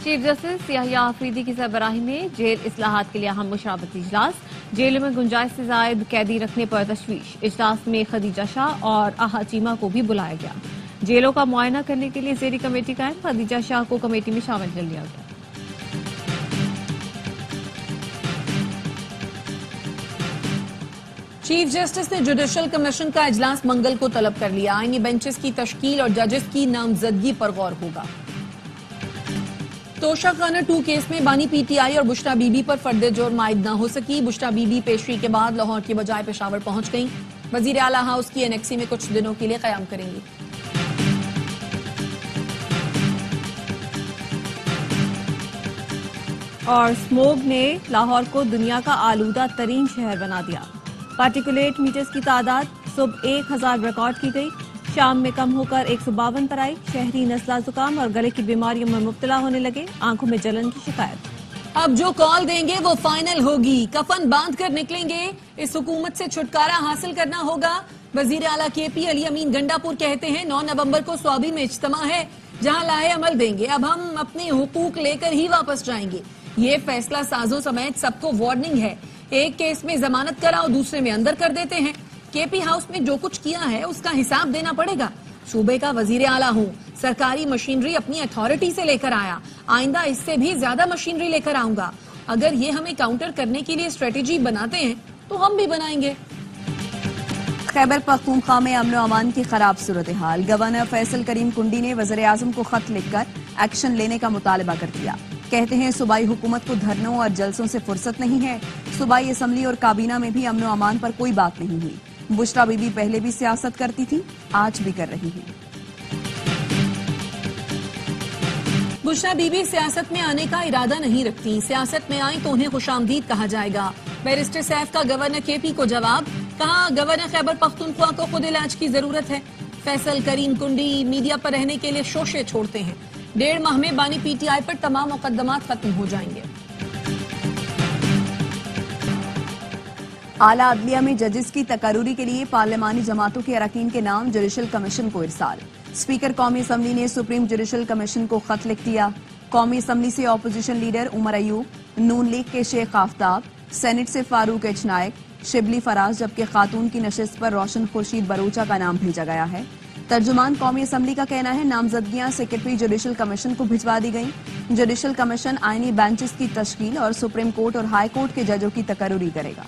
Chief justice Yahya Afridi की सरबराही में jail इस्लाहात के लिए अहम मुशावरती इजलास। जेलों में गुंजाइश से जायद कैदी रखने पर तशवीश। इजलास में खदीजा शाह और आहा चीमा को भी बुलाया गया। जेलों का मुआयना करने के लिए जेरी कमेटी कायम। खदीजा शाह को कमेटी में शामिल कर लिया गया। चीफ जस्टिस ने जुडिशल कमीशन का इजलास मंगल को तलब कर लिया। आईनी बेंचेस की तश्कील और जजेस की नामजदगी पर गौर होगा। तोशा खाना 2 केस में बानी पीटीआई और बुशरा बीबी पर फर्द जुर्म आयद न हो सकी। बुशरा बीबी पेशरी के बाद लाहौर की बजाय पेशावर पहुंच गईं। वजीर आला हाउस की एनेक्सी में कुछ दिनों के लिए कयाम करेंगी। और स्मोग ने लाहौर को दुनिया का आलूदा तरीन शहर बना दिया। पार्टिकुलेट मीटर्स की तादाद सुबह 1000 रिकॉर्ड की गई। शाम में कम होकर 152 पर आई। शहरी नज़ला जुकाम और गले की बीमारियों में मुब्तला होने लगे। आंखों में जलन की शिकायत। अब जो कॉल देंगे वो फाइनल होगी। कफन बांध कर निकलेंगे। इस हुकूमत से छुटकारा हासिल करना होगा। वजीर आला केपी अली अमीन गंडापुर कहते हैं 9 नवंबर को स्वाबी में इज्तिमा है, जहां लाहे अमल देंगे। अब हम अपने हुकूक लेकर ही वापस जाएंगे। ये फैसला साजों समेत सबको वार्निंग है। एक केस में जमानत कराओ, दूसरे में अंदर कर देते हैं। केपी हाउस में जो कुछ किया है उसका हिसाब देना पड़ेगा। सूबे का वजीर आला हूं, सरकारी मशीनरी अपनी अथॉरिटी से लेकर आया। आइंदा इससे भी ज्यादा मशीनरी लेकर आऊंगा। अगर ये हमें काउंटर करने के लिए स्ट्रेटेजी बनाते हैं तो हम भी बनाएंगे। खैबर पख्तूनख्वा में अमन अमान की खराब सूरत हाल। गवर्नर फैसल करीम कुंडी ने वज़ीर आज़म को खत लिखकर एक्शन लेने का मुतालबा कर दिया। कहते हैं सूबाई हुकूमत को धरनों और जलसों से फुर्सत नहीं है। सूबाई असम्बली और काबीना में भी अमन अमान पर कोई बात नहीं हुई। बुशरा बीबी पहले भी सियासत करती थी, आज भी कर रही है। बुशरा बीबी सियासत में आने का इरादा नहीं रखती। सियासत में आई तो उन्हें खुशामदीद कहा जाएगा। बैरिस्टर सैफ का गवर्नर केपी को जवाब। कहा गवर्नर खैबर पख्तूनख्वा को खुद इलाज की जरूरत है। फैसल करीम कुंडी मीडिया पर रहने के लिए शोशे छोड़ते हैं। 1.5 माह में बानी पीटीआई पर तमाम मुकदमात खत्म हो जाएंगे। आला अदलिया में जजेस की तकर्रुरी के लिए पार्लिमानी जमातों के अरकान के नाम जुडिशल कमीशन को इरसाल। स्पीकर कौमी असम्बली ने सुप्रीम जुडिशल कमीशन को खत लिख दिया। कौमी असम्बली से ऑपोजिशन लीडर उमर अयूब, नून लीग के शेख आफ्ताब, सेनेट से फारूक एच नायक, शिबली फराज, जबकि खातून की नशिस्त पर रोशन खुर्शीद बरूचा का नाम भेजा गया है। तर्जुमान कौमी असम्बली का कहना है नामजदगियां सेक्रेटरी जुडिशल कमीशन को भिजवा दी गईं। जुडिशल कमीशन आईनी बेंचेस की तश्कील और सुप्रीम कोर्ट और हाई कोर्ट के जजों की तकर्रुरी करेगा।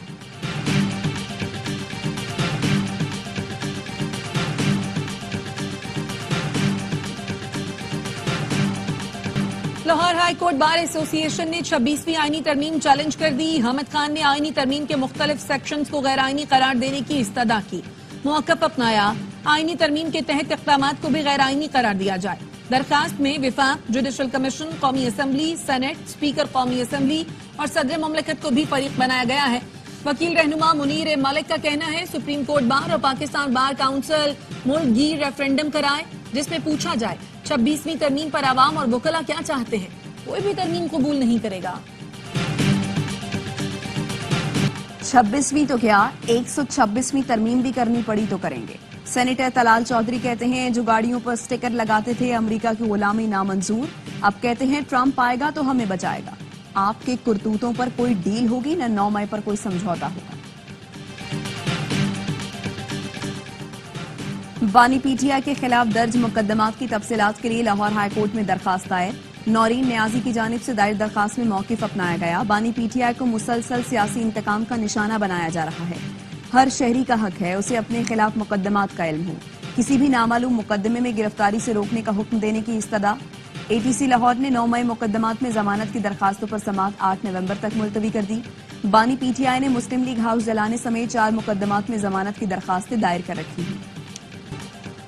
Lahore high court bar association ने 26वीं आईनी तरमीम चैलेंज कर दी। हमद खान ने आईनी तरमीम के मुख्तलिफ सेक्शंस को गैर आईनी करार देने की इस्तदा की। मौक़िफ़ अपनाया, आईनी तरमीम के तहत इक़दामात को भी गैर आईनी करार दिया जाए। दरखास्त में विफाक, जुडिशल कमीशन, कौमी असम्बली, सेनेट, स्पीकर कौमी असम्बली और सदर मुमलिकत को भी फरीक बनाया गया है। वकील रहनुमा मुनीर मलिक का कहना है सुप्रीम कोर्ट बार और पाकिस्तान बार काउंसिल मुल्क गिर रेफरेंडम कराए, जिसमें पूछा जाए 26वीं तरमीम पर आवाम और वकला क्या चाहते हैं। कोई भी तरमीम कबूल नहीं करेगा। 26वीं तो क्या 126वीं तरमीम भी करनी पड़ी तो करेंगे। सेनेटर तलाल चौधरी कहते हैं जो गाड़ियों पर स्टिकर लगाते थे अमेरिका की गुलामी नामंजूर, अब कहते हैं ट्रंप आएगा तो हमें बचाएगा। आपके कुर्तूतों पर कोई डील होगी न 9 मई पर कोई समझौता होगा। बानी पीटीआई के खिलाफ दर्ज मुकदमात की तफसीलात के लिए लाहौर हाई कोर्ट में दरखास्त दायर। नौरीन न्याजी की जानिब से दायर दरखास्त में मौक़िफ़ अपनाया गया। बानी पीटीआई को मुसलसल सियासी इंतकाम का निशाना बनाया जा रहा है। हर शहरी का हक है उसे अपने खिलाफ मुकदमात का इल्म हो। किसी भी नामालूम मुकदमे में गिरफ्तारी से रोकने का हुक्म देने की इस्तदा। एटीसी लाहौर ने 9 मई मुकदमात में जमानत की दरखास्तों पर समाअत 8 नवंबर तक मुलतवी कर दी। बानी पीटीआई ने मुस्लिम लीग हाउस जलाने समेत 4 मुकदमात में जमानत की दरखास्तें दायर कर रखी हैं।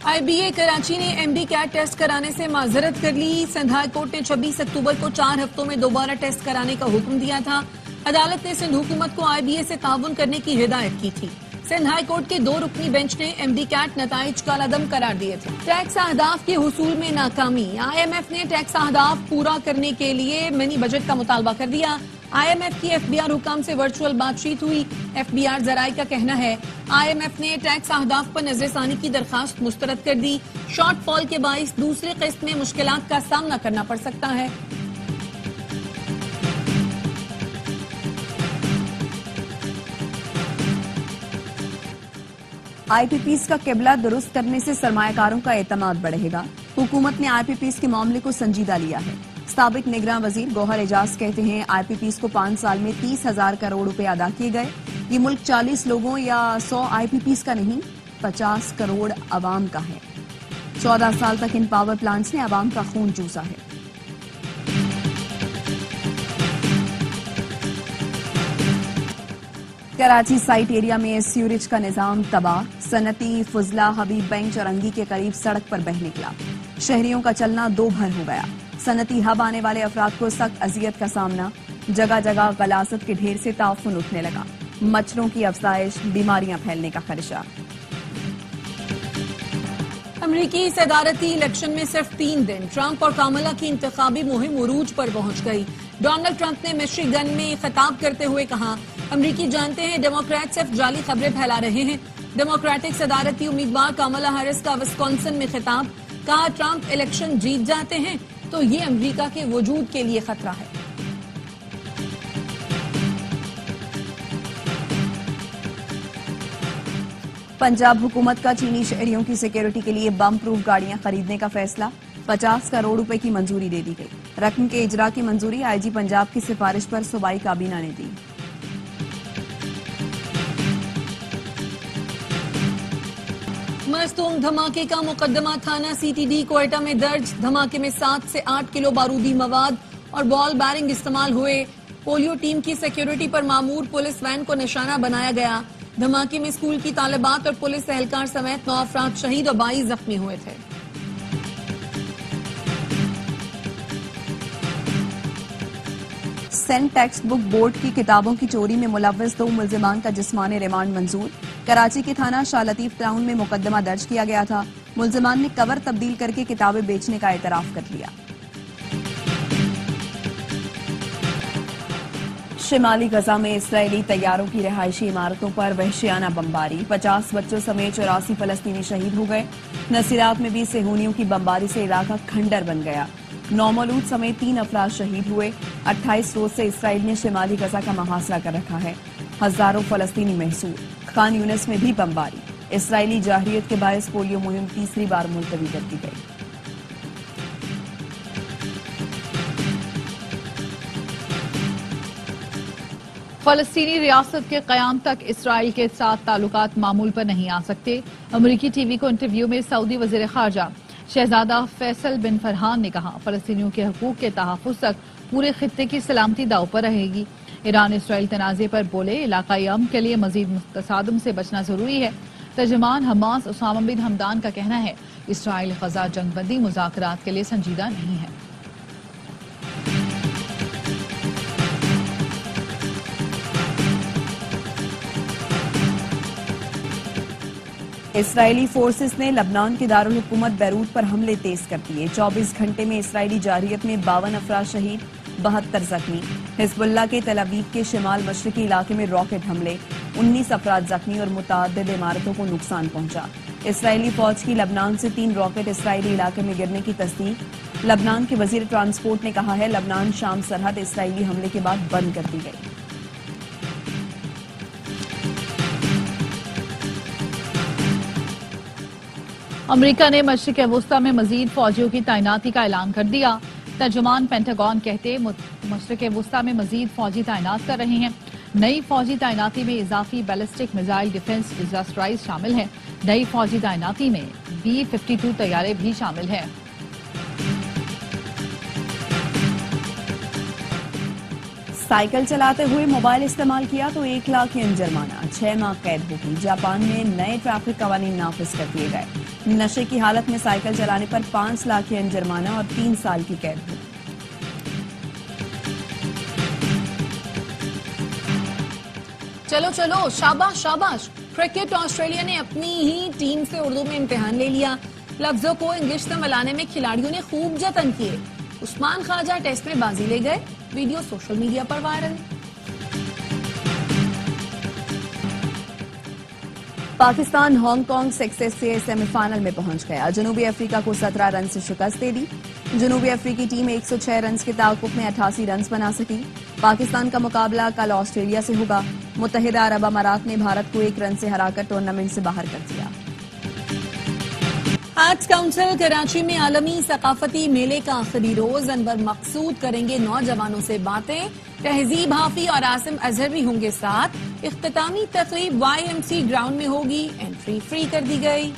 IBA कराची ने MD कैट टेस्ट कराने से माजरत कर ली। सिंध हाई कोर्ट ने 26 अक्टूबर को 4 हफ्तों में दोबारा टेस्ट कराने का हुक्म दिया था। अदालत ने सिंध हुकूमत को IBA से ताउन करने की हिदायत की थी। सिंध हाई कोर्ट के 2 रुकनी बेंच ने MD कैट नताइज कालादम करार दिए थे। टैक्स अहदाफ के हुसूल में नाकामी। IMF ने टैक्स अहदाफ पूरा करने के लिए मिनी बजट का मुतालबा कर दिया। IMF की FBR हुकाम से वर्चुअल बातचीत हुई। FBR जराये का कहना है IMF ने टैक्स अहदाफ पर नजरसानी की दरखास्त मुस्तरद कर दी। शॉर्टफॉल के बाइस दूसरी किस्त में मुश्किलात का सामना करना पड़ सकता है। आईपीपीज का किबला दुरुस्त करने से सरमायाकारों का एतमाद बढ़ेगा। हुकूमत ने आईपीपीज के मामले को संजीदा लिया है। साबिक निगरान वजीर गौहर एजाज कहते हैं आईपीपीज को 5 साल में 30,000 करोड़ रुपए अदा किए गए। ये मुल्क 40 लोगों या 100 आईपीपीज का नहीं, 50 करोड़ अवाम का है। 14 साल तक इन पावर प्लांट्स ने अवाम का खून चूसा है। कराची साइट एरिया में सीवरेज का निजाम तबाह। सनती, फुजला, हबीब बेंच और अंगी के करीब सड़क पर बह निकला। शहरियों का चलना दो भर हो गया। सनती हब आने वाले अफराद को सख्त अजियत का सामना। जगह जगह गलासत के ढेर से ताफुन उठने लगा। मच्छरों की अफजाइश, बीमारियां फैलने का खदशा। अमरीकी सदारती इलेक्शन में सिर्फ 3 दिन, ट्रंप और कामला की इंतखाबी मुहिम उरूज पर पहुंच गई। डोनाल्ड ट्रंप ने मिशिगन में खिताब करते हुए कहा, अमरीकी जानते हैं डेमोक्रेट सिर्फ जाली खबरें फैला रहे हैं। डेमोक्रेटिक सदारती उम्मीदवार कामला हैरिस का विस्कॉन्सिन में खिताब, कहा ट्रंप इलेक्शन जीत जाते हैं तो ये अमरीका के वजूद के लिए खतरा है। पंजाब हुकूमत का चीनी शहरियों की सिक्योरिटी के लिए बम प्रूफ गाड़ियां खरीदने का फैसला। 50 करोड़ रुपए की मंजूरी दे दी गई। रकम के इजरा की मंजूरी आईजी पंजाब की सिफारिश पर सूबाई काबीना ने दी। मस्तूम धमाके का मुकदमा थाना सीटीडी क्वेटा में दर्ज। धमाके में 7 से 8 किलो बारूदी मवाद और बॉल बैरिंग इस्तेमाल हुए। पोलियो टीम की सिक्योरिटी पर मामूर पुलिस वैन को निशाना बनाया गया। धमाके में स्कूल की तालिबात और पुलिस एहलकार समेत 9 अफराद शहीद और 22 जख्मी हुए थे। सेंट टेक्स्ट बुक बोर्ड की किताबों की चोरी में मुलव्वस 2 मुल्जिमान का जिस्मानी रिमांड मंजूर। कराची के थाना शाह लतीफ टाउन में मुकदमा दर्ज किया गया था। मुल्जिमान ने कवर तब्दील करके किताबें बेचने का एतराफ कर लिया। शिमाली गजा में इसराइली तैयारों की रिहायशी इमारतों पर वहशियाना बमबारी। 50 बच्चों समेत 84 फलस्तीनी शहीद हो गए। नसीरात में भी सेहूनियों की बमबारी से इलाका खंडर बन गया। नौमौलूद समेत 3 अफराद शहीद हुए। 28 रोज से इसराइल ने शिमाली गजा का मुहासरा कर रखा है। हजारों फलस्तीनी महसूर। खान यूनिस में भी बमबारी। इसराइली जाहिरियत के बायस पोलियो मुहिम तीसरी बार मुलतवी कर दी गई। फलस्तीनी रियासत के कयाम तक इसराइल के साथ ताल्लुकात मामूल पर नहीं आ सकते। अमरीकी टीवी को इंटरव्यू में सऊदी वजीर खारजा शहजादा फैसल बिन फरहान ने कहा, फलस्तीनियों के हकूक के तहफ़्फ़ुज़ तक पूरे खित्ते की सलामती दाव पर रहेगी। ईरान इसराइल तनाज़े पर बोले, इलाकाई अमन के लिए मजीद तसादुम से बचना जरूरी है। तर्जुमान हमास उसामा बिन हमदान का कहना है, इसराइल ग़ज़ा जंगबंदी मुज़ाकरात के लिए संजीदा नहीं है। इसराइली फोर्सेस ने लबनान के दारुल हुकूमत बैरूत पर हमले तेज कर दिए। 24 घंटे में इसराइली जारियत में 52 अफराद शहीद, 72 जख्मी। हिजबुल्लाह के तल अवीव के शिमाल मशरकी इलाके में रॉकेट हमले, 19 अफराद जख्मी और मुतअद्दिद इमारतों को नुकसान पहुंचा। इसराइली फौज की लबनान से 3 रॉकेट इसराइली इलाके में गिरने की तस्दीक। लबनान के वजीर ट्रांसपोर्ट ने कहा है, लबनान शाम सरहद इसराइली हमले के बाद बंद कर दी गई। अमरीका ने मशरिक़ वुस्ता में मजीद फौजियों की तैनाती का ऐलान कर दिया। तर्जुमान पेंटागन कहते मशरिक़ वुस्ता में मजीद फौजी तैनात कर रहे हैं। नई फौजी तैनाती में इजाफी बैलिस्टिक मिसाइल डिफेंस डिजास्टराइज शामिल है। नई फौजी तैनाती में B-52 तैयारे भी शामिल हैं। साइकिल चलाते हुए मोबाइल इस्तेमाल किया तो 1 लाख yen जुर्माना, 6 माह कैद होगी। जापान में नए ट्रैफिक कवानीन नाफिज कर दिए गए। नशे की हालत में साइकिल चलाने पर 5 लाख yen जुर्माना और 3 साल की कैद होगी। चलो चलो, शाबाश शाबाश। क्रिकेट ऑस्ट्रेलिया ने अपनी ही टीम से उर्दू में इम्तिहान ले लिया। लफ्जों को इंग्लिश में मिलाने में खिलाड़ियों ने खूब जतन किए। उस्मान ख्वाजा टेस्ट में बाजी ले गए। वीडियो सोशल मीडिया पर वायरल। पाकिस्तान हांगकांग सक्सेस से सेमीफाइनल में पहुंच गया। जनूबी अफ्रीका को 17 रन से शिकस्त दे दी। जनूबी अफ्रीकी टीम 106 रन के ताकुब में 88 रन बना सकी। पाकिस्तान का मुकाबला कल ऑस्ट्रेलिया से होगा। मुत्तहिदा अरब अमारात ने भारत को 1 रन से हराकर टूर्नामेंट से बाहर कर दिया। आर्ट्स काउंसिल कराची में आलमी सकाफती मेले का आखिरी रोज। अनवर मकसूद करेंगे नौजवानों से बातें। तहजीब हाफी और आसिम अजहर भी होंगे साथ। इख्तितामी तकरीब YMC ग्राउंड में होगी। एंट्री फ्री कर दी गई।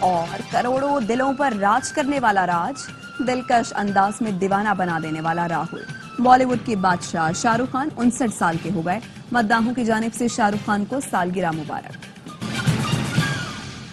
और करोड़ों दिलों पर राज करने वाला राज, दिलकश अंदाज में दीवाना बना देने वाला राहुल। बॉलीवुड के बादशाह शाहरुख खान 59 साल के हो गए। मद्दाहों की जानिब से शाहरुख खान को सालगिरह मुबारक।